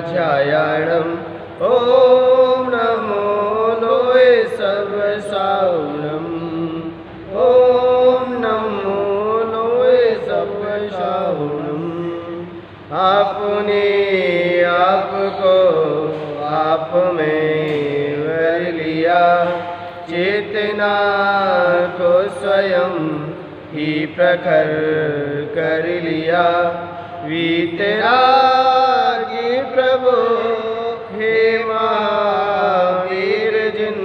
छायाणम् ॐ नमो लोय सब साउणम् ॐ नमो लोय सब साउणम्। आपने आपको आप में वर लिया, चेतना को स्वयं ही प्रखर कर लिया। वीतरागी प्रभु हे महावीर जिन,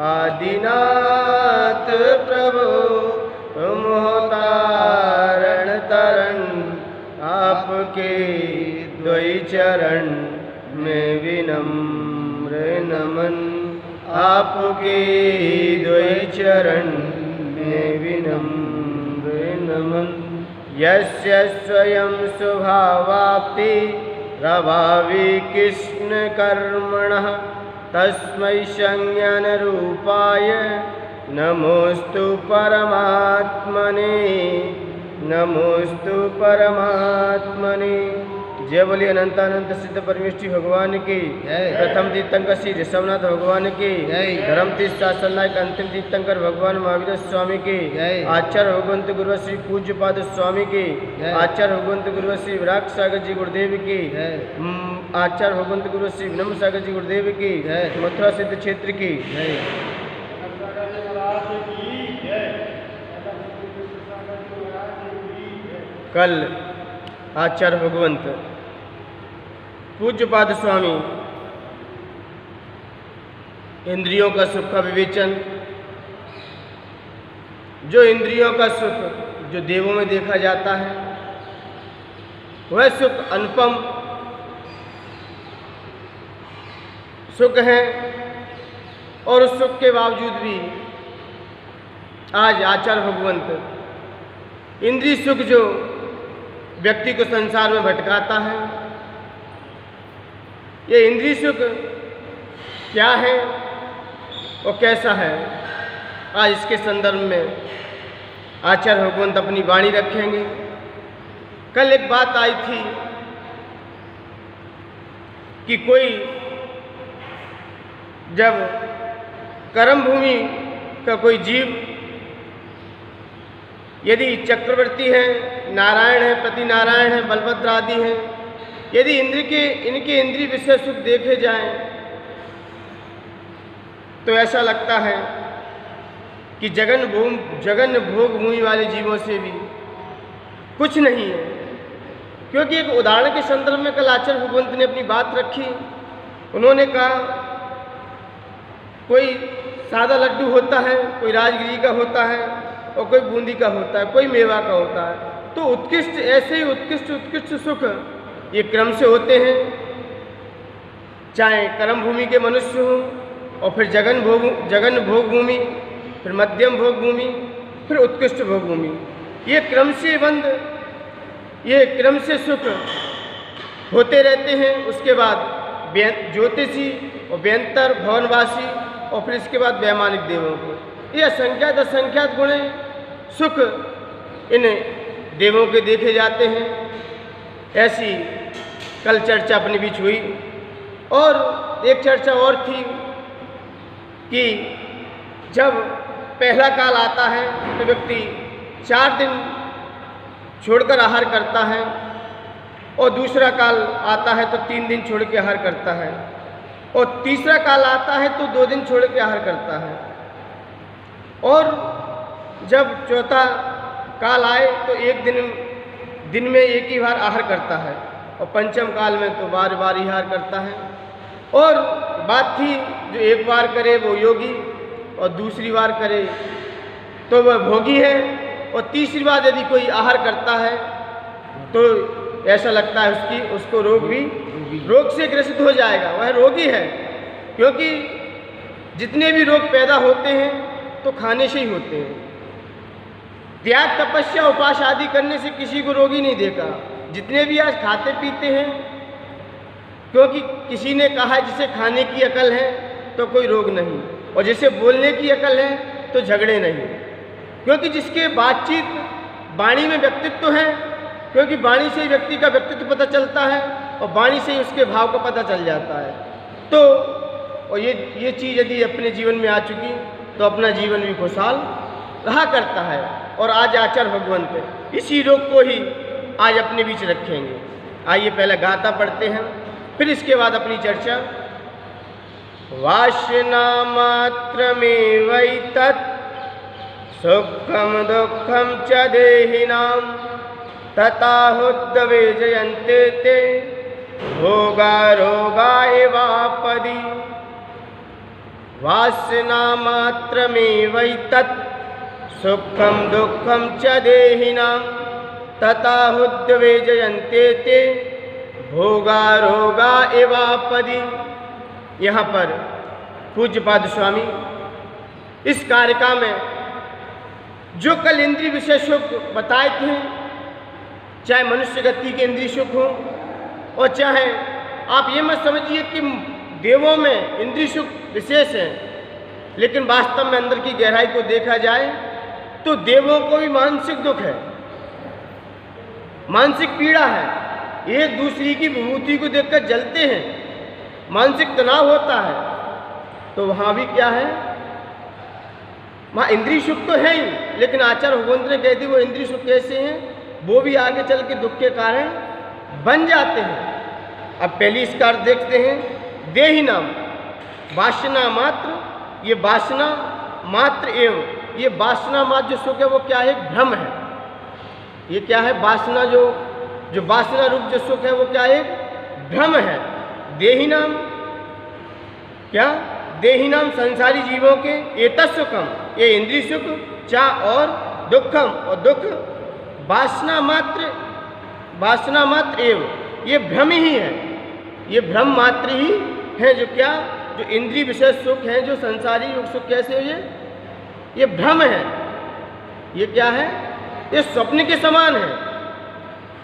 आदिनाथ प्रभु मोहतारण तरण, आपके द्वै चरण में विनम्र नमन। आपके द्वै चरण में विनम्र नमन। यस्य स्वयं स्वभावाप्ति प्रभावी कृष्ण कर्मणः, तस्मै संज्ञान रूपाय नमोस्तु परमात्मने। नमोस्तु परमात्मने। जय बोलिए अनंतानंत सिद्ध परमेष्ठी भगवान की। प्रथम तीर्थंकर श्री ऋषभनाथ भगवान की। धर्म तीर्थ शासन नायक अंतिम तीर्थंकर भगवान महावीर स्वामी की। आचार्य भगवंत गुरु श्री पूज्य पाद स्वामी की। आचार्य भगवंत गुरु श्री विराग सागर जी गुरुदेव की। आचार्य भगवंत गुरु श्री विनम्र सागर जी गुरुदेव की। मथुरा सिद्ध क्षेत्र की। कल आचार्य भगवंत पूज्यपाद स्वामी इंद्रियों का सुख का विवेचन, जो इंद्रियों का सुख जो देवों में देखा जाता है वह सुख अनुपम सुख है, और उस सुख के बावजूद भी आज आचार्य भगवंत इंद्रिय सुख जो व्यक्ति को संसार में भटकाता है, ये इंद्रिय सुख क्या है और कैसा है, आज इसके संदर्भ में आचार्य भगवंत अपनी वाणी रखेंगे। कल एक बात आई थी कि कोई जब कर्म भूमि का कोई जीव यदि चक्रवर्ती है, नारायण है, पति नारायण है, बलभद्र आदि हैं, यदि इनके इंद्रिय विषय सुख देखे जाएं तो ऐसा लगता है कि जगन भोग भूमि वाले जीवों से भी कुछ नहीं है। क्योंकि एक उदाहरण के संदर्भ में कल आचार्य भगवंत ने अपनी बात रखी। उन्होंने कहा कोई सादा लड्डू होता है, कोई राजगिरी का होता है और कोई बूंदी का होता है, कोई मेवा का होता है। तो उत्कृष्ट ऐसे ही उत्कृष्ट सुख ये क्रम से होते हैं, चाहे कर्म भूमि के मनुष्य हों और फिर जगन भोग भूमि, फिर मध्यम भोग भूमि, फिर उत्कृष्ट भोग भूमि। ये क्रम से सुख होते रहते हैं। उसके बाद ज्योतिषी और व्यंतर भवनवासी और फिर इसके बाद वैमानिक देवों को, ये असंख्यात गुणे सुख इन देवों के देखे जाते हैं। ऐसी कल चर्चा अपने बीच हुई। और एक चर्चा और थी कि जब पहला काल आता है तो व्यक्ति 4 दिन छोड़कर आहार करता है, और दूसरा काल आता है तो 3 दिन छोड़ के आहार करता है, और तीसरा काल आता है तो 2 दिन छोड़ के आहार करता है, और जब चौथा काल आए तो एक दिन में एक ही बार आहार करता है, और पंचम काल में तो बार बार आहार करता है। और बात थी जो एक बार करे वो योगी और दूसरी बार करे तो वह भोगी है, और तीसरी बार यदि कोई आहार करता है तो ऐसा लगता है उसको रोग से ग्रसित हो जाएगा, वह रोगी है। क्योंकि जितने भी रोग पैदा होते हैं तो खाने से ही होते हैं। त्याग तपस्या उपास आदि करने से किसी को रोगी नहीं देखा। जितने भी आज खाते पीते हैं, क्योंकि किसी ने कहा जिसे खाने की अकल है तो कोई रोग नहीं, और जिसे बोलने की अकल है तो झगड़े नहीं। क्योंकि जिसके बातचीत वाणी में व्यक्तित्व है, क्योंकि वाणी से ही व्यक्ति का व्यक्तित्व पता चलता है। और वाणी से ही उसके भाव का पता चल जाता है। तो और ये चीज़ यदि अपने जीवन में आ चुकी तो अपना जीवन भी खुशहाल रहा करता है। और आज आचार्य भगवंत इसी रोग को ही आज अपने बीच रखेंगे। आइए पहले गाथा पढ़ते हैं, फिर इसके बाद अपनी चर्चा। वासना मात्रमेवैतत् सुखम दुःखम च देहिनां तथाहुद्धवे जयन्ते ते भोगा रोगा एवापदि। वासना मात्रमेवैतत् सुखम दुःखम च देहिनां तथाहुद्धवे जयन्ते ते भोगा रोगा एवापदि। यहाँ पर पूज्यपाद स्वामी इस कारिका में जो कल इंद्रिय विषय सुख बताए थे, चाहे मनुष्य गति के इंद्रिय सुख हो और चाहे आप ये मत समझिए कि देवों में इंद्रिय सुख विशेष है, लेकिन वास्तव में अंदर की गहराई को देखा जाए तो देवों को भी मानसिक दुख है, मानसिक पीड़ा है। एक दूसरी की विभूति को देखकर जलते हैं, मानसिक तनाव होता है। तो वहाँ भी क्या है, वहाँ इंद्रिय सुख तो है ही, लेकिन आचार्य भगवंत ने कह दी वो इंद्रिय सुख कैसे हैं, वो भी आगे चल के दुख के कारण बन जाते हैं। अब पहली इसका अर्थ देखते हैं। देही नाम वासना मात्र, ये वासना मात्र एवं ये वासना मात्र जो सुख है वो क्या है, भ्रम है। ये क्या है, वासना जो वासना रूप जो सुख है वो क्या है, भ्रम है। देही नाम क्या, देही नाम संसारी जीवों के एतत् सुखम, ये इंद्रिय सुख चा और दुखम, और दुख वासना मात्र एवं ये भ्रम ही है, ये भ्रम मात्र ही है। जो क्या, जो इंद्रिय विषय सुख है, जो संसारी सुख कैसे है, ये भ्रम है। ये क्या है, ये स्वप्न के समान है,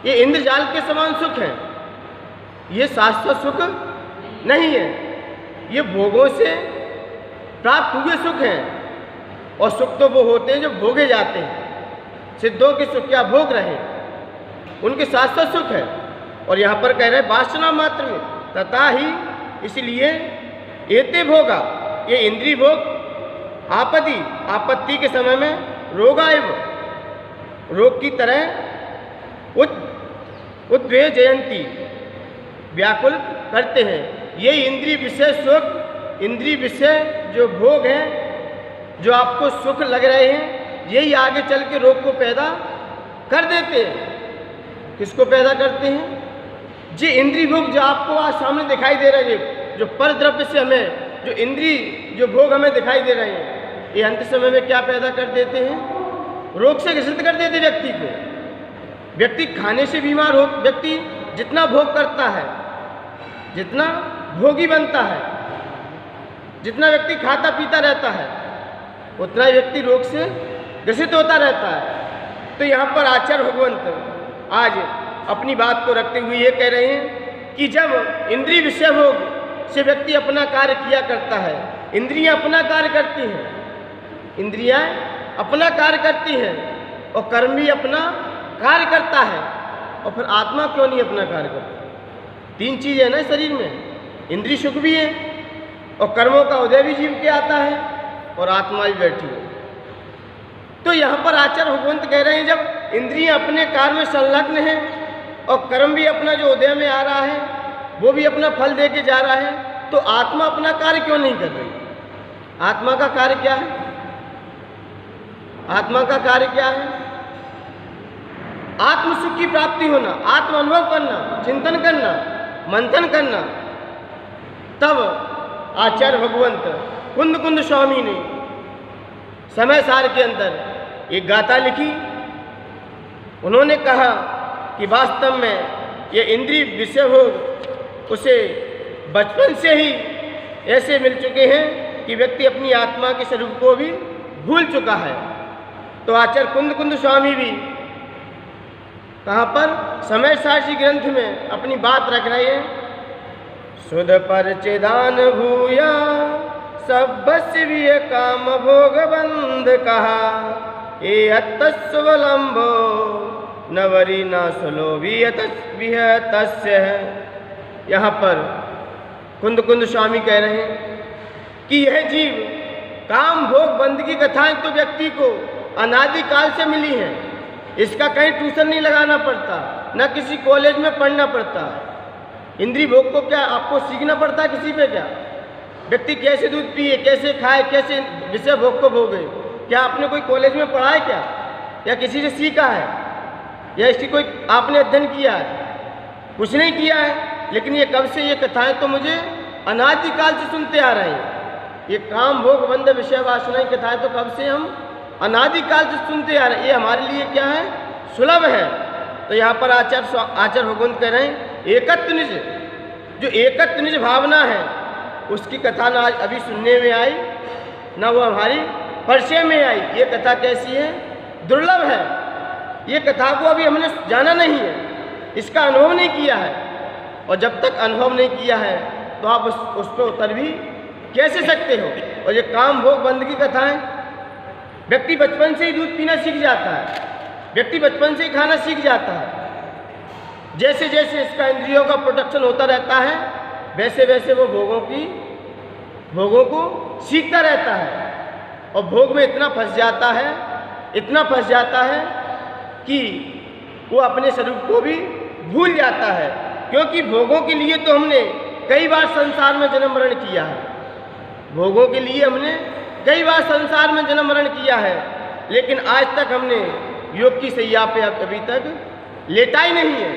ये इंद्रजाल के समान सुख है, ये शाश्वत सुख नहीं है। ये भोगों से प्राप्त हुए सुख हैं, और सुख तो वो होते हैं जो भोगे जाते हैं। सिद्धों के सुख क्या भोग रहे, उनके शाश्वत सुख है। और यहाँ पर कह रहे हैं वासना मात्र में तथा ही, इसलिए एते भोगा, ये इंद्रिय भोग आपत्ति के समय में रोगाएव, रोग की तरह उद्वे जयंती, व्याकुल करते हैं। ये इंद्रिय विषय सुख, इंद्रिय विषय जो भोग हैं, जो आपको सुख लग रहे हैं, यही आगे चल के रोग को पैदा कर देते हैं। किसको पैदा करते हैं, जी इंद्रिय भोग जो आपको आज सामने दिखाई दे रहे हैं, जो पर द्रव्य से हमें जो इंद्रिय जो भोग हमें दिखाई दे रहे हैं, ये अंत समय में क्या पैदा कर देते हैं, रोग से ग्रसित कर देते व्यक्ति को। व्यक्ति खाने से बीमार हो, व्यक्ति जितना भोग करता है, जितना भोगी बनता है, जितना व्यक्ति खाता पीता रहता है, उतना व्यक्ति रोग से ग्रसित होता रहता है। तो यहाँ पर आचार्य भगवंत आज अपनी बात को रखते हुए ये कह रहे हैं कि जब इंद्रिय विषय भोग से व्यक्ति अपना कार्य किया करता है, इंद्रियां अपना कार्य करती हैं, इंद्रियां अपना कार्य करती हैं, और कर्म भी अपना कार्य करता है, और फिर आत्मा क्यों नहीं अपना कार्य करती। तीन चीज़ है ना शरीर में, इंद्रिय सुख भी है, और कर्मों का उदय भी जीव के आता है, और आत्मा भी बैठी है। तो यहाँ पर आचार्य भगवंत कह रहे हैं जब इंद्रियां अपने कार्य में संलग्न हैं, और कर्म भी अपना जो उदय में आ रहा है वो भी अपना फल दे के जा रहा है, तो आत्मा अपना कार्य क्यों नहीं कर रही। आत्मा का कार्य क्या है, आत्मा का कार्य क्या है, आत्म सुख की प्राप्ति होना, आत्म अनुभव करना, चिंतन करना, मंथन करना। तब आचार्य भगवंत कुंद स्वामी ने समय सार के अंदर एक गाथा लिखी। उन्होंने कहा कि वास्तव में ये इंद्रिय विषय भोग उसे बचपन से ही ऐसे मिल चुके हैं कि व्यक्ति अपनी आत्मा के स्वरूप को भी भूल चुका है। तो आचार्य कुंद स्वामी भी कहाँ पर, समय साक्षी ग्रंथ में अपनी बात रख रहे हैं। सुध पर चिदान भूया सब भी काम भोग बंद कहा, ए अतस्वलंबो नवरी न सुलोभी तस्य। यहाँ पर कुंद कुंद स्वामी कह रहे हैं कि यह जीव काम भोग बंदगी कथाएं तो व्यक्ति को अनादिकाल से मिली हैं। इसका कहीं ट्यूशन नहीं लगाना पड़ता, न किसी कॉलेज में पढ़ना पड़ता। इंद्रिय भोग को क्या आपको सीखना पड़ता है किसी पे? क्या व्यक्ति कैसे दूध पिए, कैसे खाए, कैसे विषय भोग को भोगे, क्या आपने कोई कॉलेज में पढ़ा है क्या? या किसी से सीखा है? या इसकी कोई आपने अध्ययन किया है? कुछ नहीं किया है। लेकिन ये कब से, ये कथाएं तो मुझे अनादिकाल से सुनते आ रहे हैं। ये काम भोग बंध विषय वासना की कथाएं तो कब से हम अनादिकाल से सुनते आ रहे हैं। ये हमारे लिए क्या है? सुलभ है। तो यहाँ पर आचार्य भगवंत कह रहे हैं एकत्व निज, जो एकत्व निज भावना है उसकी कथा ना आज अभी सुनने में आई, ना वो हमारी परिचय में आई। ये कथा कैसी है? दुर्लभ है। ये कथा को अभी हमने जाना नहीं है, इसका अनुभव नहीं किया है। और जब तक अनुभव नहीं किया है तो आप उस पर उतर भी कैसे सकते हो? और ये काम भोग बंद की कथाएं, व्यक्ति बचपन से ही दूध पीना सीख जाता है, व्यक्ति बचपन से ही खाना सीख जाता है। जैसे जैसे इसका इंद्रियों का प्रोटेक्शन होता रहता है वैसे वैसे वो भोगों को सीखता रहता है। और भोग में इतना फंस जाता है कि वो अपने स्वरूप को भी भूल जाता है। क्योंकि भोगों के लिए तो हमने कई बार संसार में जन्म मरण किया है, भोगों के लिए हमने कई बार संसार में जन्म मरण किया है, लेकिन आज तक हमने योग की सैया पे अभी तक लेटा ही नहीं है।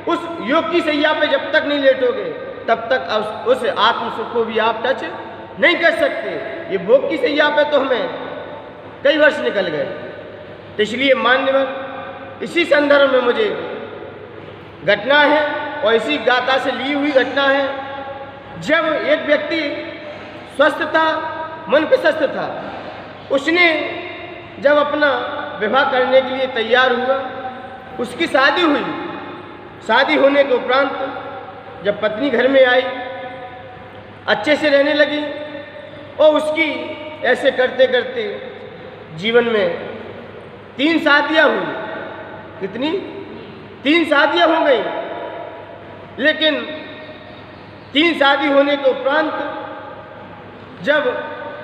उस योग की सैया पे जब तक नहीं लेटोगे तब तक उस आत्म सुख को भी आप टच नहीं कर सकते। ये भोग की सैया पे तो हमें कई वर्ष निकल गए। तो इसलिए मान्यवर, इसी संदर्भ में मुझे घटना है और इसी गाथा से ली हुई घटना है। जब एक व्यक्ति स्वस्थ था, मन प्रशस्त था, उसने जब अपना विवाह करने के लिए तैयार हुआ, उसकी शादी हुई। शादी होने के उपरांत जब पत्नी घर में आई, अच्छे से रहने लगी और उसकी ऐसे करते करते जीवन में 3 शादियाँ हुई। कितनी? 3 शादियाँ हो गई। लेकिन 3 शादी होने के उपरांत जब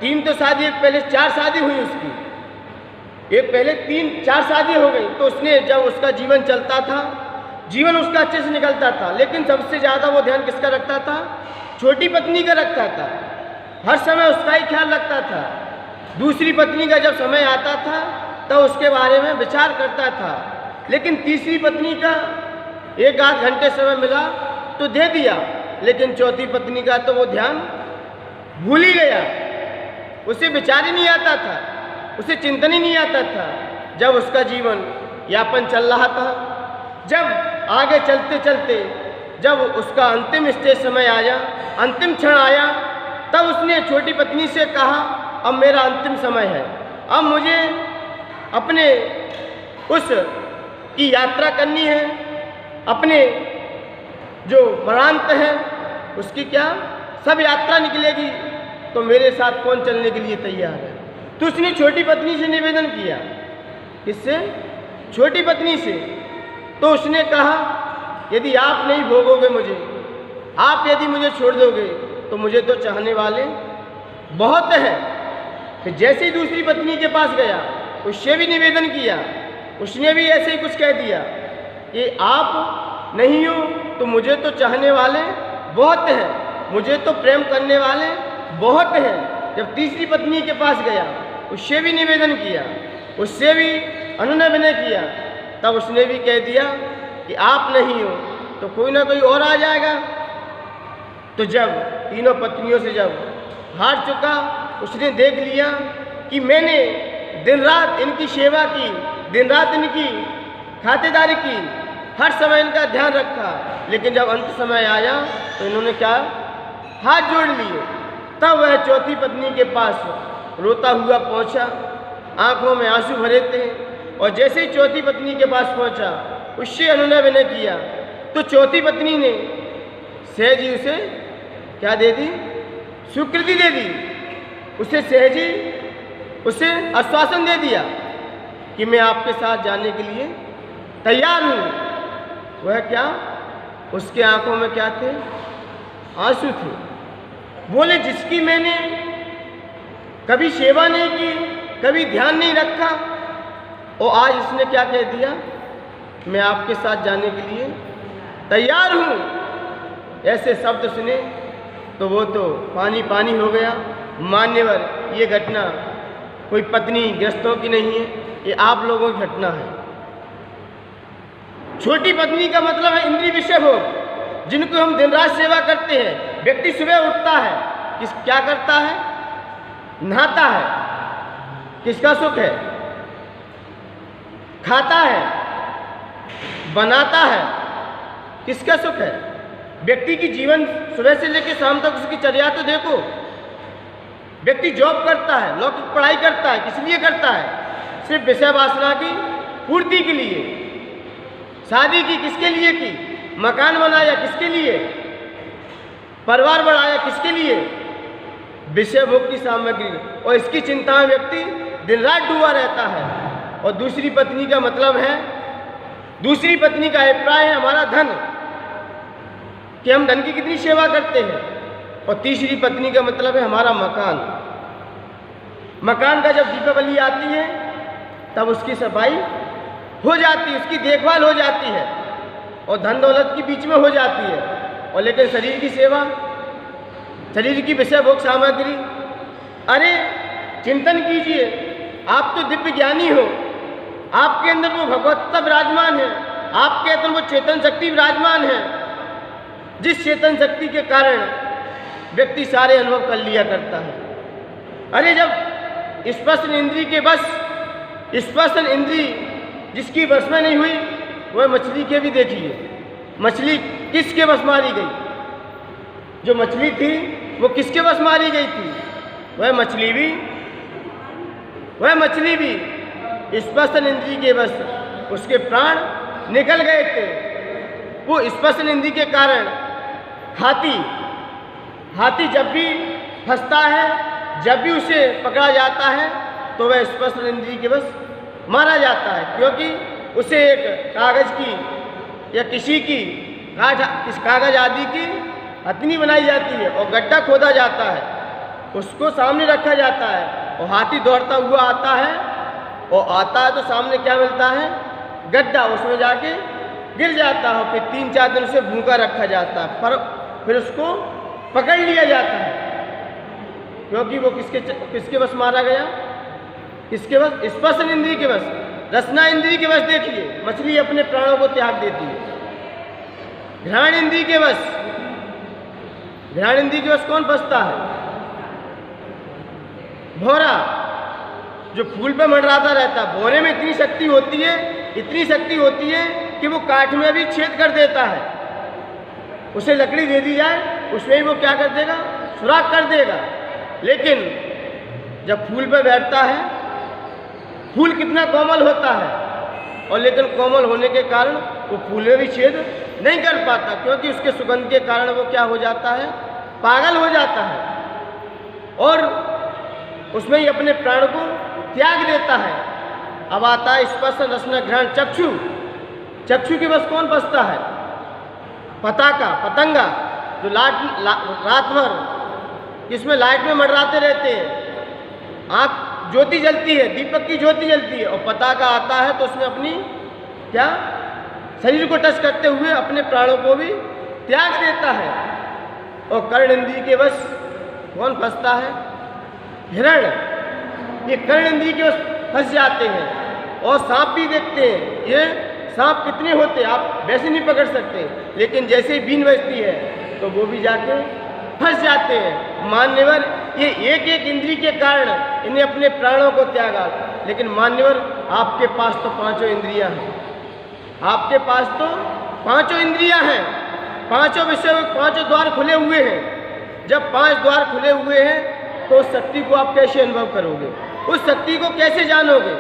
3 तो शादी, एक पहले 4 शादी हुई उसकी, एक पहले 3-4 शादी हो गई। तो उसने जब उसका जीवन चलता था, जीवन उसका अच्छे से निकलता था, लेकिन सबसे ज़्यादा वो ध्यान किसका रखता था? छोटी पत्नी का रखता था। हर समय उसका ही ख्याल रखता था। दूसरी पत्नी का जब समय आता था तो उसके बारे में विचार करता था, लेकिन तीसरी पत्नी का 1-8 घंटे समय मिला तो दे दिया, लेकिन चौथी पत्नी का तो वो ध्यान भूल ही गया। उसे विचार ही नहीं आता था, उसे चिंतन ही नहीं आता था। जब उसका जीवन यापन चल रहा था, जब आगे चलते चलते जब उसका अंतिम स्टेज समय आया, अंतिम क्षण आया, तब उसने छोटी पत्नी से कहा अब मेरा अंतिम समय है, अब मुझे अपने उस की यात्रा करनी है, अपने जो मरांत है उसकी क्या सब यात्रा निकलेगी, तो मेरे साथ कौन चलने के लिए तैयार है? तो उसने छोटी पत्नी से निवेदन किया। किससे? छोटी पत्नी से। तो उसने कहा यदि आप नहीं भोगोगे मुझे, आप यदि मुझे छोड़ दोगे तो मुझे तो चाहने वाले बहुत हैं। फिर जैसे ही दूसरी पत्नी के पास गया, उससे भी निवेदन किया, उसने भी ऐसे ही कुछ कह दिया कि आप नहीं हो तो मुझे तो चाहने वाले बहुत हैं, मुझे तो प्रेम करने वाले बहुत हैं। जब तीसरी पत्नी के पास गया, उससे भी निवेदन किया, उससे भी अनुनय विनय किया, तब उसने भी कह दिया कि आप नहीं हो तो कोई ना कोई और आ जाएगा। तो जब तीनों पत्नियों से जब हार चुका, उसने देख लिया कि मैंने दिन रात इनकी सेवा की, दिन रात इनकी खातिरदारी की, हर समय इनका ध्यान रखा, लेकिन जब अंत समय आया तो इन्होंने क्या हाथ जोड़ लिए। तब वह चौथी पत्नी के पास रोता हुआ पहुंचा, आंखों में आंसू भरे थे, और जैसे ही चौथी पत्नी के पास पहुंचा, उससे अनुनय विनय किया, तो चौथी पत्नी ने सहजी उसे क्या दे दी? स्वीकृति दे दी। उसे सहजी उसे आश्वासन दे दिया कि मैं आपके साथ जाने के लिए तैयार हूँ। वह क्या? उसके आंखों में क्या थे? आंसू थे। बोले जिसकी मैंने कभी सेवा नहीं की, कभी ध्यान नहीं रखा, और आज इसने क्या कह दिया, मैं आपके साथ जाने के लिए तैयार हूँ। ऐसे शब्द सुने तो वो तो पानी पानी हो गया। मान्यवर, ये घटना कोई पत्नी गृहस्थों की नहीं है, ये आप लोगों की घटना है। छोटी पत्नी का मतलब है इंद्रिय विषय भोग, जिनको हम दिन रात सेवा करते हैं। व्यक्ति सुबह उठता है, क्या करता है? नहाता है, किसका सुख है? खाता है, बनाता है, किसका सुख है? व्यक्ति की जीवन सुबह से लेकर शाम तक उसकी चर्या तो देखो। व्यक्ति जॉब करता है, लौकिक पढ़ाई करता है, किस लिए करता है? सिर्फ विषय वासना की पूर्ति के लिए। शादी की किसके लिए की? मकान बनाया किसके लिए? परिवार बढ़ाया किसके लिए? विषय भोग की सामग्री, और इसकी चिंता में व्यक्ति दिन रात डूबा रहता है। और दूसरी पत्नी का मतलब है, दूसरी पत्नी का अभिप्राय है हमारा धन, कि हम धन की कितनी सेवा करते हैं। और तीसरी पत्नी का मतलब है हमारा मकान। मकान का जब दीपावली आती है तब उसकी सफाई हो जाती है, उसकी देखभाल हो जाती है, और धन दौलत के बीच में हो जाती है। और लेकिन शरीर की सेवा, शरीर की विषय भोग सामग्री, अरे चिंतन कीजिए, आप तो दिव्य ज्ञानी हो, आपके अंदर वो भगवत्ता विराजमान है, आपके अंदर वो चेतन शक्ति विराजमान है, जिस चेतन शक्ति के कारण व्यक्ति सारे अनुभव कर लिया करता है। अरे जब स्पर्शन इंद्रिय के बस, स्पर्शन इंद्रिय जिसकी बस में नहीं हुई, वह मछली के भी देखिए, मछली किसके बस मारी गई? जो मछली थी वो किसके बस मारी गई थी? वह मछली भी स्पर्शन इंद्रिय के बस, उसके प्राण निकल गए थे। वो स्पर्शन इंद्रिय के कारण हाथी जब भी फंसता है, जब भी उसे पकड़ा जाता है, तो वह स्पर्शन इंद्रिय के बस मारा जाता है, क्योंकि उसे एक कागज की या किसी की इस कागज आदि की हथनी बनाई जाती है और गड्ढा खोदा जाता है, उसको सामने रखा जाता है, और हाथी दौड़ता हुआ आता है, और आता है तो सामने क्या मिलता है? गड्ढा, उसमें जाके गिर जाता है। फिर 3-4 दिन उसे भूखा रखा जाता है, पर फिर उसको पकड़ लिया जाता है, क्योंकि वो किसके बस मारा गया? किसके बस? स्पर्शन इंद्रिय के बस, रसना इंद्रिय के बस। देखिए मछली अपने प्राणों को त्याग देती है। घ्राण इंद्रिय के बस, घ्राण इंद्रिय के बस कौन फंसता है? भौरा, जो फूल पे मंडराता रहता है। भौरे में इतनी शक्ति होती है कि वो काठ में भी छेद कर देता है। उसे लकड़ी दे दी जाए, उसमें ही वो क्या कर देगा? सुराख कर देगा। लेकिन जब फूल पे बैठता है, फूल कितना कोमल होता है, और लेकिन कोमल होने के कारण वो फूल में भी छेद नहीं कर पाता, क्योंकि उसके सुगंध के कारण वो क्या हो जाता है? पागल हो जाता है, और उसमें ही अपने प्राण को त्याग देता है। अब आता है स्पर्शन रसना घ्राण चक्षु। चक्षु के बस कौन बसता है? पतंगा, जो रात भर इसमें लाइट में मंडराते रहते हैं। आँख ज्योति जलती है, दीपक की ज्योति जलती है, और पताका आता है तो उसमें अपनी क्या शरीर को टच करते हुए अपने प्राणों को भी त्याग देता है। और कर्ण इंद्रिय के बस कौन फंसता है? हिरण। ये कर्ण इंद्रिय के बस फंस जाते हैं। और सांप भी देखते हैं, ये सांप कितने होते हैं आप वैसे नहीं पकड़ सकते, लेकिन जैसे ही बीन बजती है तो वो भी जाके फंस जाते हैं। मान्यवर, ये एक एक इंद्रिय के कारण इन्हें अपने प्राणों को त्यागा। लेकिन मान्यवर, आपके पास तो 5 इंद्रियां हैं, आपके पास तो 5 इंद्रियां हैं, 5 विषय, 5 द्वार खुले हुए हैं। जब 5 द्वार खुले हुए हैं तो उस शक्ति को आप कैसे अनुभव करोगे? उस शक्ति को कैसे जानोगे?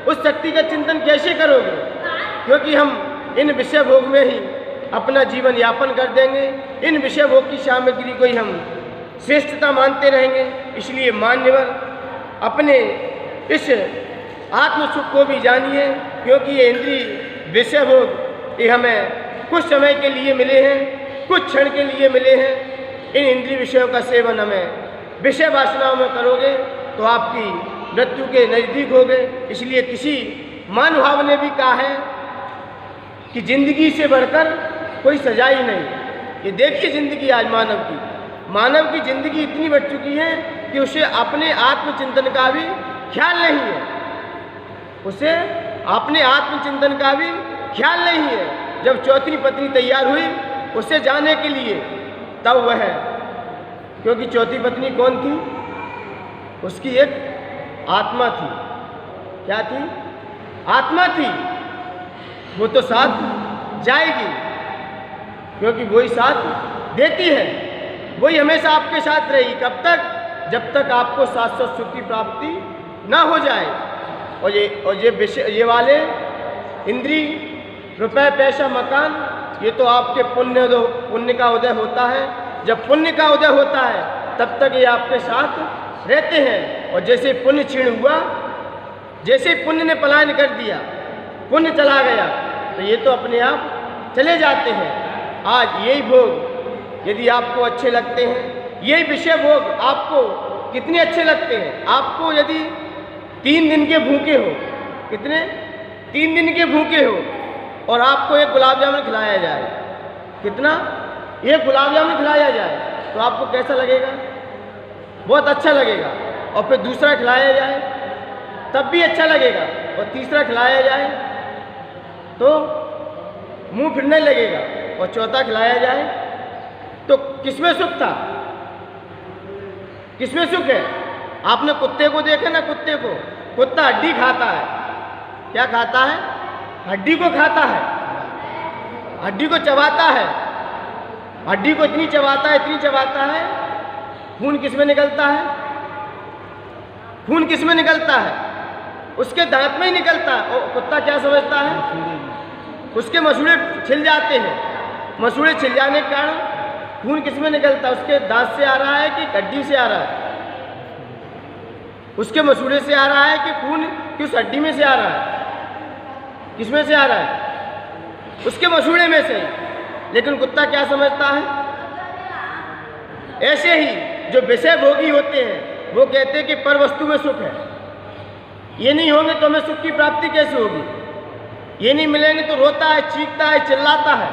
उस शक्ति का चिंतन कैसे करोगे? क्योंकि हम इन विषय भोग में ही अपना जीवन यापन कर देंगे, इन विषय भोग की सामग्री को ही हम श्रेष्ठता मानते रहेंगे। इसलिए मान्यवर, अपने इस आत्म सुख को भी जानिए, क्योंकि ये इंद्रिय विषय भोग ये हमें कुछ समय के लिए मिले हैं, कुछ क्षण के लिए मिले हैं, इन इंद्रिय विषयों का सेवन हमें विषय वासनाओं में करोगे तो आपकी मृत्यु के नज़दीक हो गए। इसलिए किसी महानुभाव ने भी कहा है कि जिंदगी से बढ़कर कोई सजा ही नहीं। ये देखिए जिंदगी आज मानव की जिंदगी इतनी बढ़ चुकी है कि उसे अपने आत्मचिंतन का भी ख्याल नहीं है, उसे अपने आत्मचिंतन का भी ख्याल नहीं है। जब चौथी पत्नी तैयार हुई उससे जाने के लिए, तब वह, क्योंकि चौथी पत्नी कौन थी? उसकी एक आत्मा थी। क्या थी? आत्मा थी। वो तो साथ जाएगी, क्योंकि वही साथ देती है, वही हमेशा आपके साथ रहेगी। कब तक? जब तक आपको शाश्वत सुख की प्राप्ति ना हो जाए। और ये वाले इंद्रिय, रुपए, पैसा, मकान, ये तो आपके पुण्य का उदय होता है। जब पुण्य का उदय होता है तब तक ये आपके साथ रहते हैं। और जैसे पुण्य क्षीण हुआ, जैसे पुण्य ने पलायन कर दिया, पुण्य चला गया, तो ये तो अपने आप चले जाते हैं। आज यही भोग यदि आपको अच्छे लगते हैं, यही विषय भोग आपको कितने अच्छे लगते हैं। आपको यदि 3 दिन के भूखे हो, कितने? 3 दिन के भूखे हो, और आपको एक गुलाब जामुन खिलाया जाए, कितना? एक गुलाब जामुन खिलाया जाए तो आपको कैसा लगेगा? बहुत अच्छा लगेगा। और फिर दूसरा खिलाया जाए तब भी अच्छा लगेगा, और तीसरा खिलाया जाए तो मुंह फिरने लगेगा, और चौथा खिलाया जाए तो किसमें सुख था? किसमें सुख है? आपने कुत्ते को देखा ना? कुत्ते को, कुत्ता हड्डी खाता है। क्या खाता है? हड्डी को खाता है, हड्डी को चबाता है। हड्डी को इतनी चबाता है, इतनी चबाता है, खून किसमें निकलता है? खून किसमें निकलता है? उसके दांत में ही निकलता है। और कुत्ता क्या समझता है? उसके मसूड़े छिल जाते हैं। मसूड़े छिल जाने के कारण खून किसमें निकलता है? उसके दांत से आ रहा है कि हड्डी से आ रहा है? उसके मसूड़े से आ रहा है कि खून किस हड्डी में से आ रहा है? किसमें से आ रहा है? उसके मसूड़े में से। लेकिन कुत्ता क्या समझता है? ऐसे ही जो विषय भोगी होते हैं वो कहते हैं कि पर वस्तु में सुख है, ये नहीं होंगे तो हमें सुख की प्राप्ति कैसे होगी? ये नहीं मिलेंगे तो रोता है, चीखता है, चिल्लाता है।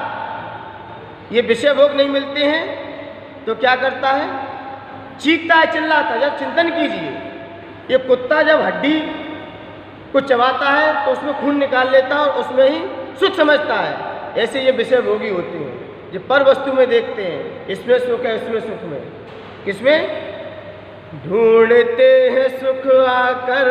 ये विषय भोग नहीं मिलते हैं तो क्या करता है? चीखता है, चिल्लाता है। जब चिंतन कीजिए, ये कुत्ता जब हड्डी को चबाता है तो उसमें खून निकाल लेता है और उसमें ही सुख समझता है। ऐसे ये विषय भोगी होते हैं जो पर वस्तु में देखते हैं, इसमें सुख है, इसमें सुख में। किसमें? ढूंढते हैं सुख आकर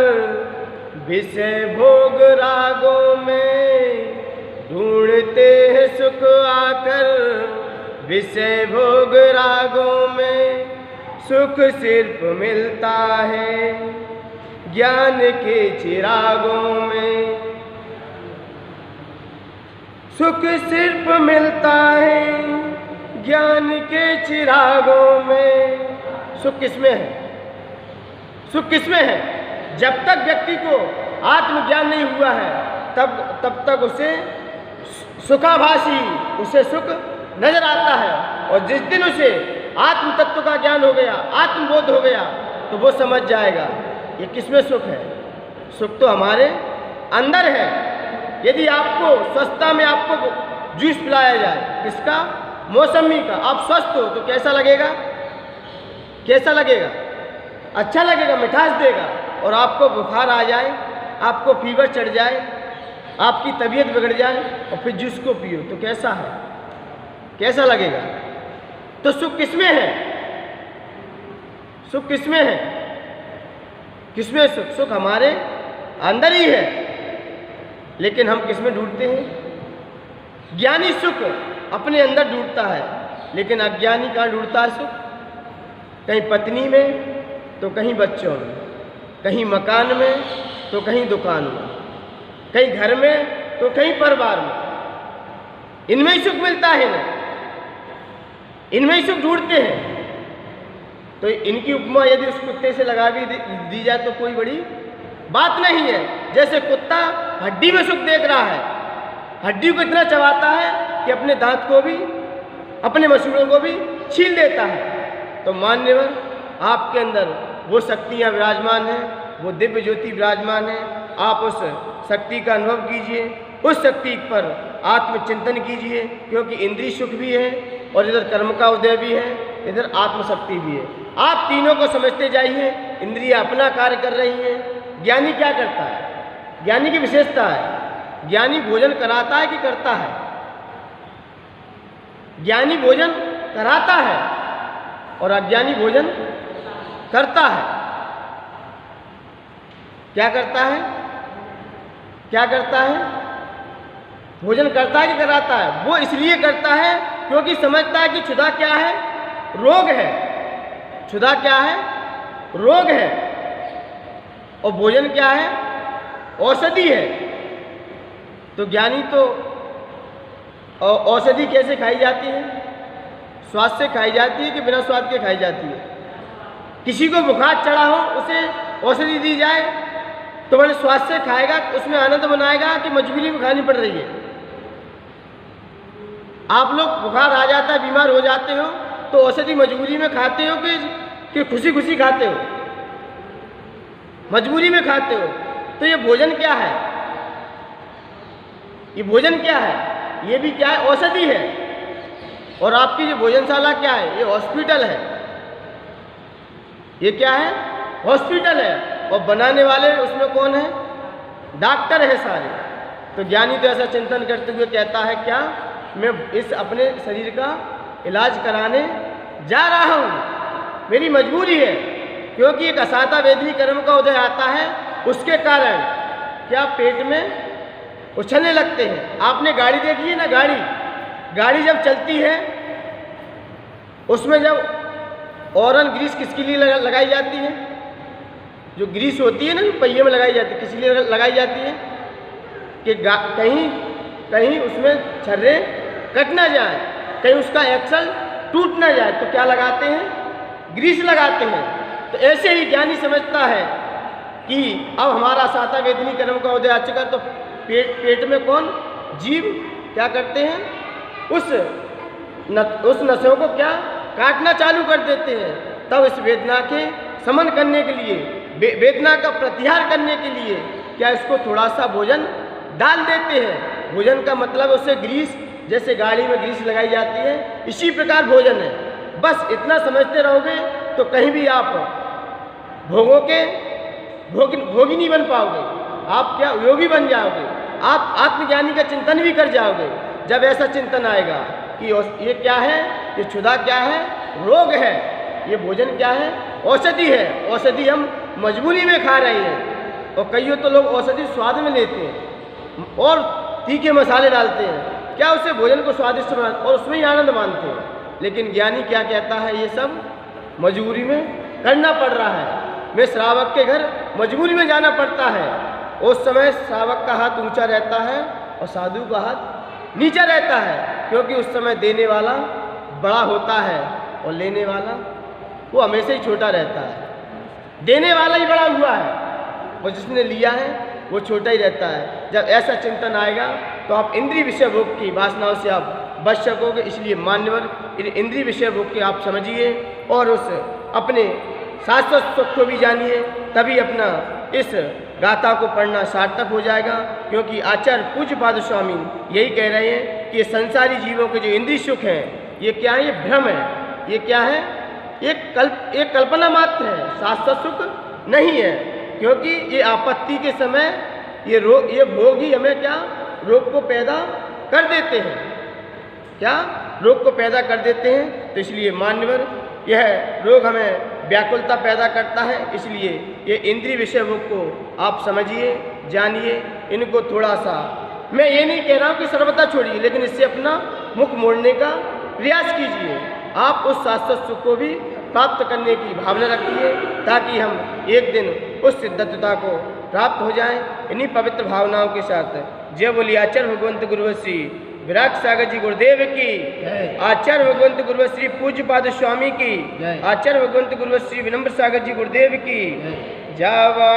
विषय भोग रागों में, ढूंढते हैं सुख आकर विषय भोग रागों में। सुख सिर्फ मिलता है ज्ञान के चिरागों में, सुख सिर्फ मिलता है ज्ञान के चिरागों में। सुख किसमें है? सुख किसमें है? जब तक व्यक्ति को आत्मज्ञान नहीं हुआ है तब तक उसे सुखाभासी, उसे सुख नजर आता है। और जिस दिन उसे आत्म तत्व का ज्ञान हो गया, आत्मबोध हो गया, तो वो समझ जाएगा ये किसमें सुख है। सुख तो हमारे अंदर है। यदि आपको सस्ता में आपको जूस पिलाया जाए, किसका? मौसमी का, आप स्वस्थ हो तो कैसा लगेगा? कैसा लगेगा? अच्छा लगेगा, मिठास देगा। और आपको बुखार आ जाए, आपको फीवर चढ़ जाए, आपकी तबीयत बिगड़ जाए और फिर जूस को पियो तो कैसा है? कैसा लगेगा? तो सुख किसमें है? सुख किसमें है? किसमें सुख? सुख हमारे अंदर ही है। लेकिन हम किसमें ढूंढते हैं? ज्ञानी सुख अपने अंदर ढूंढता है, लेकिन अज्ञानी कहाँ ढूंढता है सुख? कहीं पत्नी में तो कहीं बच्चों में, कहीं मकान में तो कहीं दुकान में, कहीं घर में तो कहीं परिवार में। इनमें ही सुख मिलता है ना, इनमें ही सुख ढूंढते हैं। तो इनकी उपमा यदि उस कुत्ते से लगा भी दी जाए तो कोई बड़ी बात नहीं है। जैसे कुत्ता हड्डी में सुख देख रहा है, हड्डी को इतना चबाता है कि अपने दांत को भी, अपने मसूड़ों को भी छील देता है। तो मान्यवर, आपके अंदर वो शक्तियाँ विराजमान हैं, वो दिव्य ज्योति विराजमान है। आप उस शक्ति का अनुभव कीजिए, उस शक्ति पर आत्मचिंतन कीजिए, क्योंकि इंद्रिय सुख भी है और इधर कर्म का उदय भी है, इधर आत्मशक्ति भी है। आप तीनों को समझते जाइए। इंद्रियां अपना कार्य कर रही हैं। ज्ञानी क्या करता है? ज्ञानी की विशेषता है, ज्ञानी भोजन कराता है कि करता है? ज्ञानी भोजन कराता है और अज्ञानी भोजन करता है। क्या करता है? क्या करता है? भोजन करता है कि कराता है? वो इसलिए करता है क्योंकि समझता है कि क्षुधा क्या है? रोग है। क्षुधा क्या है? रोग है। और भोजन क्या है? औषधि है। तो ज्ञानी तो औषधि कैसे खाई जाती है? स्वाद से खाई जाती है कि बिना स्वाद के खाई जाती है? किसी को बुखार चढ़ा हो, उसे औषधि दी जाए तो बड़े स्वाद से खाएगा, उसमें आनंद मनाएगा कि मजबूरी में खानी पड़ रही है? आप लोग बुखार आ जाता है, बीमार हो जाते हो, तो औषधि मजबूरी में खाते हो कि खुशी खुशी खाते हो? मजबूरी में खाते हो। तो ये भोजन क्या है? ये भोजन क्या है? ये भी क्या है? औषधि है। और आपकी जो भोजनशाला क्या है? ये हॉस्पिटल है। ये क्या है? हॉस्पिटल है। और बनाने वाले उसमें कौन है? डॉक्टर है सारे। तो ज्ञानी तो ऐसा चिंतन करते हुए कहता है, क्या मैं इस अपने शरीर का इलाज कराने जा रहा हूँ, मेरी मजबूरी है, क्योंकि एक असाता वेदनी कर्म का उदय आता है, उसके कारण क्या पेट में उछलने लगते हैं। आपने गाड़ी देखी है ना? गाड़ी जब चलती है, उसमें जब ऑरन ग्रीस किसके लिए लगाई जाती है? जो ग्रीस होती है ना, जो पहिए में लगाई जाती है, किस लिए लगाई जाती है? कि कहीं उसमें छर्रे कट ना जाए, कहीं उसका एक्सल टूट ना जाए। तो क्या लगाते हैं? ग्रीस लगाते हैं। तो ऐसे ही ज्ञानी समझता है कि अब हमारा साता वेदनी कर्म का उदय आ चुका, तो पेट में कौन? जीव क्या करते हैं? उस नसों को क्या काटना चालू कर देते हैं। तब इस वेदना के शमन करने के लिए, वेदना का प्रत्याहार करने के लिए क्या इसको थोड़ा सा भोजन डाल देते हैं। भोजन का मतलब उससे ग्रीस, जैसे गाड़ी में ग्रीस लगाई जाती है, इसी प्रकार भोजन है। बस इतना समझते रहोगे तो कहीं भी आप भोगों के भोगी नहीं बन पाओगे। आप क्या योगी बन जाओगे। आप आत्मज्ञानी का चिंतन भी कर जाओगे। जब ऐसा चिंतन आएगा कि ये क्या है, ये क्षुधा क्या है, रोग है, ये भोजन क्या है, औषधि है। औषधि हम मजबूरी में खा रहे हैं। और कईयों तो लोग औषधि स्वाद में लेते हैं और तीखे मसाले डालते हैं, क्या उससे भोजन को स्वादिष्ट बना और उसमें ही आनंद मानते हैं। लेकिन ज्ञानी क्या कहता है? ये सब मजबूरी में करना पड़ रहा है। मैं श्रावक के घर मजबूरी में जाना पड़ता है। उस समय श्रावक का हाथ ऊंचा रहता है और साधु का हाथ नीचा रहता है, क्योंकि उस समय देने वाला बड़ा होता है और लेने वाला वो हमेशा ही छोटा रहता है। देने वाला ही बड़ा हुआ है और जिसने लिया है वो छोटा ही रहता है। जब ऐसा चिंतन आएगा तो आप इंद्रिय विषय भोग की वासनाओं से आप बच सकोगे। इसलिए मान्यवर, इंद्रिय विषय भोग के आप समझिए और उस अपने शाश्वत सुख को भी जानिए, तभी अपना इस गाथा को पढ़ना सार्थक हो जाएगा। क्योंकि आचार्य पूज्य पाद स्वामी यही कह रहे हैं कि ये संसारी जीवों के जो इंद्रिय सुख हैं, ये क्या है? ये भ्रम है। ये क्या है? एक कल्पना मात्र है, शाश्वत सुख नहीं है। क्योंकि ये आपत्ति के समय ये भोग ही हमें क्या? रोग को पैदा कर देते हैं। क्या? रोग को पैदा कर देते हैं। तो इसलिए मान्यवर, यह रोग हमें व्याकुलता पैदा करता है। इसलिए ये इंद्रिय विषय भोग को आप समझिए, जानिए, इनको थोड़ा सा, मैं ये नहीं कह रहा हूँ कि सर्वथा छोड़िए, लेकिन इससे अपना मुख मोड़ने का प्रयास कीजिए। आप उस शाश्वत सुख को भी प्राप्त करने की भावना रखिए, ताकि हम एक दिन उस सिद्धत्वता को प्राप्त हो जाएं। इन्हीं पवित्र भावनाओं के साथ जय बोलिए आचार्य भगवंत गुरुवर श्री विराट सागर जी गुरुदेव की, आचार्य भगवंत गुरुवर श्री पूज्य पाद स्वामी की, आचार्य भगवंत गुरुवर श्री विनम्र सागर जी गुरुदेव की। जय।